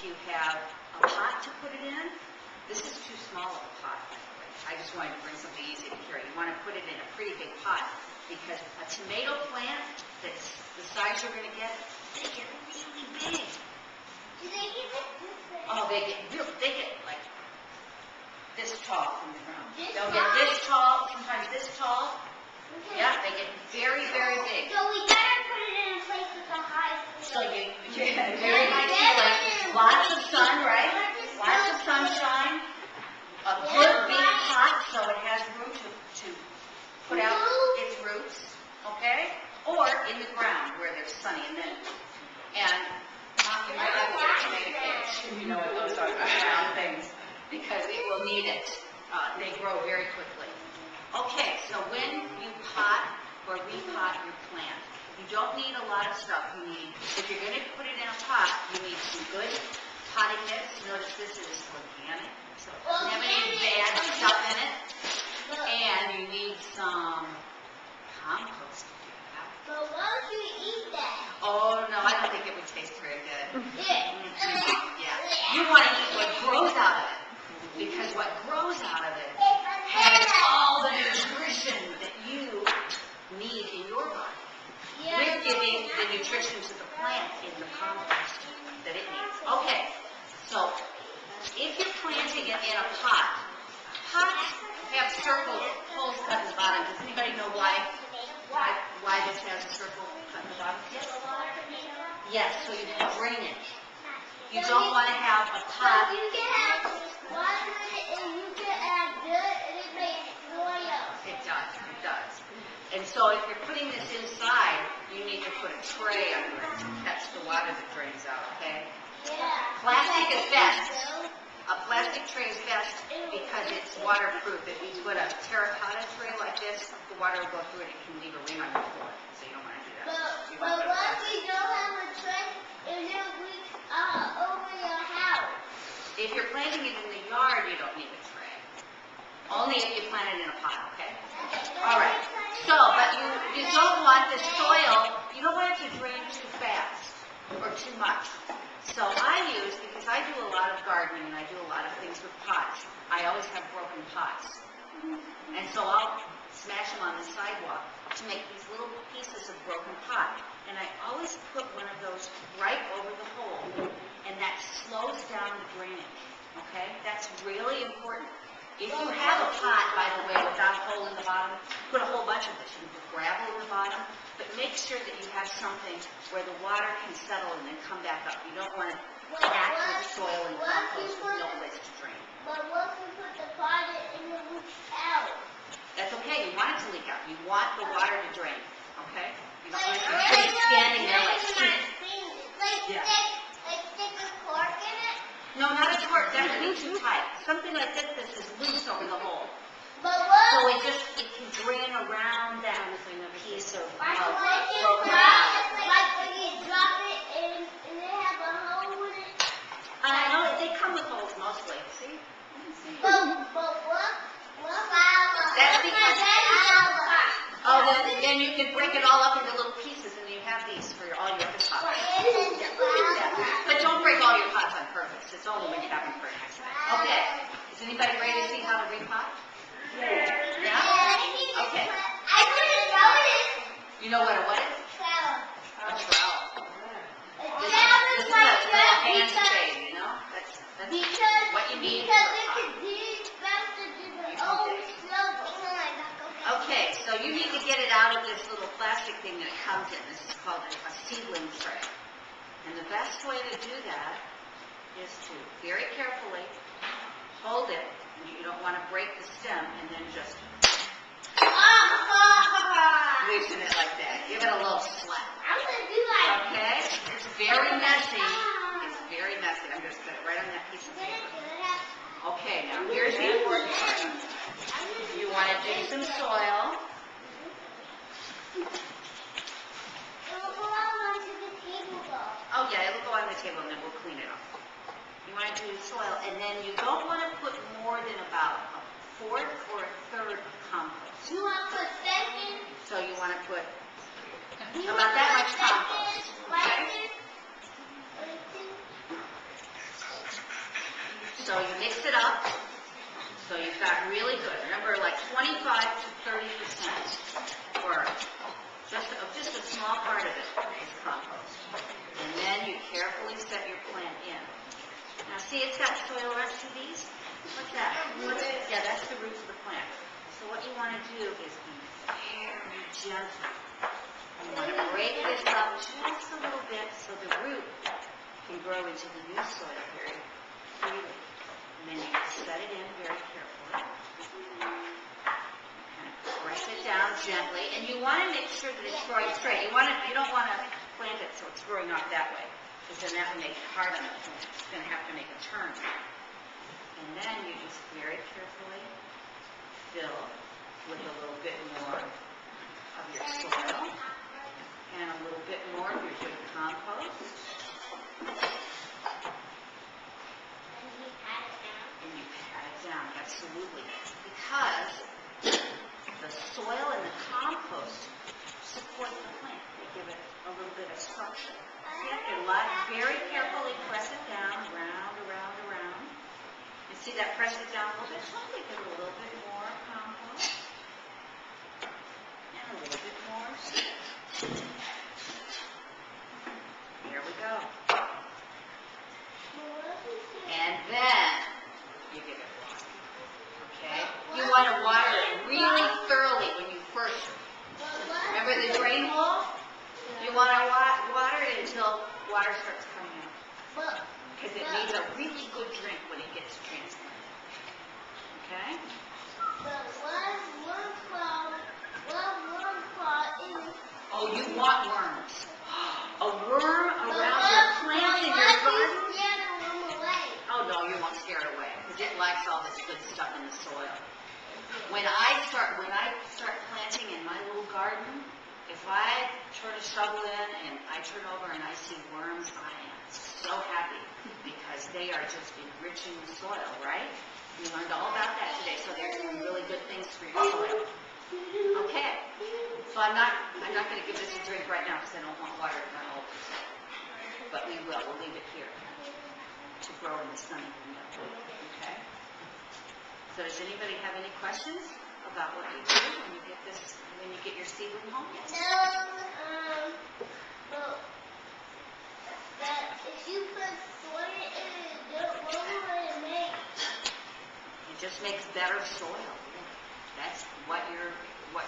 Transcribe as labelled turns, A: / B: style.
A: you have a pot to put it in, this is too small of a pot, by the way. I just wanted to bring something easy to carry. You want to put it in a pretty big pot because a tomato plant that's the size you're going to get, they get really big.
B: Do they get this big?
A: Oh, they get like this tall from the ground. They'll
B: Tall?
A: get this tall, sometimes this tall.
B: Okay.
A: Yeah, they get very, very big.
B: So we gotta put it in a place with a high
A: So very nice feeling. Lots of sun, right? Lots of sunshine. A good big pot so it has room to put out its roots, okay? Or in the ground where there's sunny and Mom, you might have to get a tomato cage. You know what those are, round things, because it will need it. They grow very quickly. Okay, so when you pot or repot your plant, you don't need a lot of stuff. You need, if you're going to put it in a pot, you need some good potting mix. Notice this is organic, so it doesn't have any bad stuff in it. And you need some compost to do that.
B: But why don't you eat that?
A: Oh, no, I don't think it would taste very good.
B: Yeah.
A: Yeah. You want to eat what grows out of it, because what grows out of it has all the nutrition that you need in your body. We're giving the nutrition to the plant in the compost that it needs. Okay, so if you're planting it in a pot, pots have circle holes cut in the bottom. Does anybody know why this has a circle cut in the bottom? Yes. Yes, so you have drainage. You don't want to have a pot.
B: You can have water and you can add dirt and it makes soil.
A: It does, it does. And so if you're putting this inside, you need to put a tray under it to catch the water that drains out, okay?
B: Yeah.
A: Plastic is best. A plastic tray is best because it's waterproof. If you put a terracotta tray like this, the water will go through it and it can leave a ring on your floor. So you don't want to do that.
B: But what if we don't have a tray and then we over your house?
A: If you're planting it in the yard, you don't need a tray. Only if you plant it in a pot, okay? All right. So, but you don't want the soil, you don't want it to drain too fast or too much. So I use, because I do a lot of gardening and I do a lot of things with pots, I always have broken pots. And so I'll smash them on the sidewalk to make these little pieces of broken pot. And I always put one of those right over the hole. And that slows down the drainage, okay? That's really important. If you have a pot, by the way, without a hole in the bottom, put a whole bunch of this. You can put gravel in the bottom, but make sure that you have something where the water can settle and then come back up. You don't want to pack with soil and compost with no place to drain.
B: But what if we put the pot in the leak out?
A: That's okay. You want it to leak out. You want the water to drain, okay? You don't want it to be standing there like
B: Like stick a cork in it?
A: No, not a cork. That would be too tight. Something like this is loose over the hole.
B: But what?
A: So it can drain around that piece of
B: Like
A: broken
B: when you drop it and they have a hole in it?
A: I know they come with holes mostly. See?
B: But what?
A: That's because then you can break it all up into little pieces and you have these for all your other pots. Yeah. But don't break all your pots on purpose. It's only when you have them for an accident. Okay. Is anybody ready to see how to repot? Yeah? Okay.
B: I didn't know it.
A: You know what a what is?
B: Trowel.
A: A trowel. This is a hand spade, you know? That's what you need for a pot. Okay, so you need to get it out of this little plastic thing that it comes in. This is called a seedling tray. And the best way to do that is to very carefully hold it. You don't want to break the stem and then just loosen it like that. Give it a little slap.
B: I'm going to do like
A: Okay? It's very messy. It's very messy. I'm going to put it right on that piece of paper. Okay, now here's the important part. You want to do some soil. Oh yeah, it'll go on the table and then we'll clean it up. You want to do soil, and then you don't want to put more than about a fourth or a third of compost.
B: You want to put second?
A: So you want to put about that much compost. Okay? So you mix it up. So you've got really good. Remember, like 25 to 30% or just a small part of it is compost. And then you carefully set your plant in. Now see, it's got soil residues. What's that? Yeah, that's the roots of the plant. So what you want to do is be very gentle. You want to break this up just a little bit so the root can grow into the new soil very freely. And then you set it in very carefully. Kind of press it down gently. And you want to make sure that it's growing straight. You don't want to plant it so it's growing off that way. Because then that will make it hard on the plant. It's going to have to make a turn. And then you just very carefully fill with a little bit more of your soil. And a little bit more of your good compost. And you pat it down, absolutely. Because the soil and the compost support the plant. They give it a little bit of structure. You have to very carefully press it down, around. You see that? Press it down a little bit. Probably give it a little bit more compost. And a little bit more. Here we go. And then you give it water. Okay? You want to water it really thoroughly when you first. Remember the drain hole? You want to water it until water starts coming out. Because it needs a really good drink when it gets transplanted. Okay? Oh, you want worms. A worm around your plant in your garden? Oh, no, you won't scare it away. Because it likes all this good stuff in the soil. When I start planting in my little garden, if I turn a shovel in and I turn over and I see worms, I am so happy because they are just enriching the soil, right? We learned all about that today, so they're doing really good things for your soil. Okay, so I'm not going to give this a drink right now because I don't want water to run over. But we will. We'll leave it here to grow in the sunny window. Okay. So does anybody have any questions about what you do when you get your seedling home? Yes.
B: If you put soil in it, what will it make?
A: It just makes better soil. That's what you're